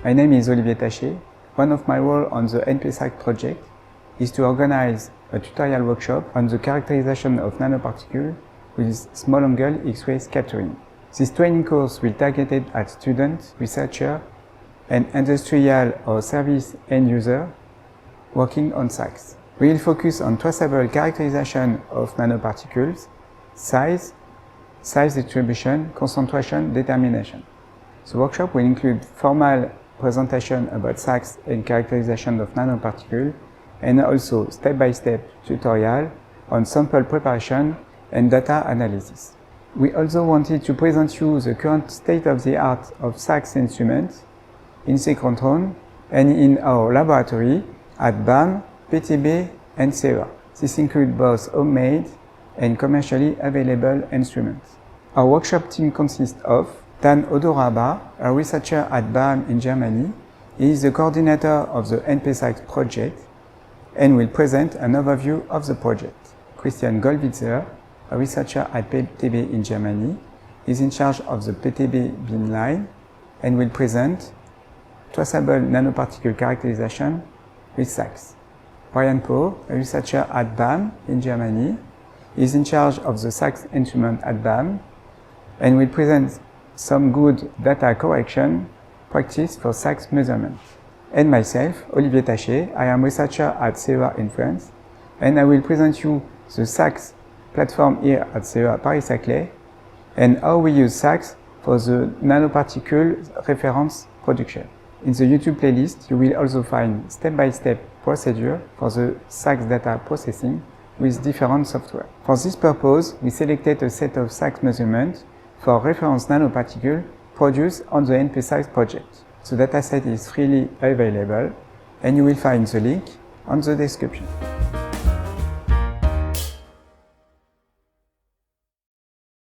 My name is Olivier Taché. One of my roles on the npSize project is to organize a tutorial workshop on the characterization of nanoparticles with small angle X-ray scattering. This training course will target it at students, researchers, and industrial or service end user working on SAXS. We will focus on traceable characterization of nanoparticles, size distribution, concentration determination. The workshop will include formal presentation about SAXS and characterization of nanoparticles, and also step-by-step tutorial on sample preparation and data analysis. We also wanted to present you the current state-of-the-art of SAXS instruments in synchrotron and in our laboratory at BAM, PTB, and SEWA. This includes both homemade and commercially available instruments. Our workshop team consists of Dan Odoraba, a researcher at BAM in Germany. He is the coordinator of the npSize project and will present an overview of the project. Christian Goldwitzer, a researcher at PTB in Germany, is in charge of the PTB beam line and will present traceable nanoparticle characterization with SAXS. Brian Poe, a researcher at BAM in Germany, is in charge of the SAXS instrument at BAM and will present some good data correction practice for SAXS measurement. And myself, Olivier Taché, I am researcher at SEWA in France, and I will present you the SAXS platform here at SEWA Paris-Saclay and how we use SAXS for the nanoparticle reference production. In the YouTube playlist, you will also find step-by-step procedure for the SAXS data processing with different software. For this purpose, we selected a set of SAXS measurements for reference nanoparticles produced on the npSize project. The dataset is freely available and you will find the link on the description.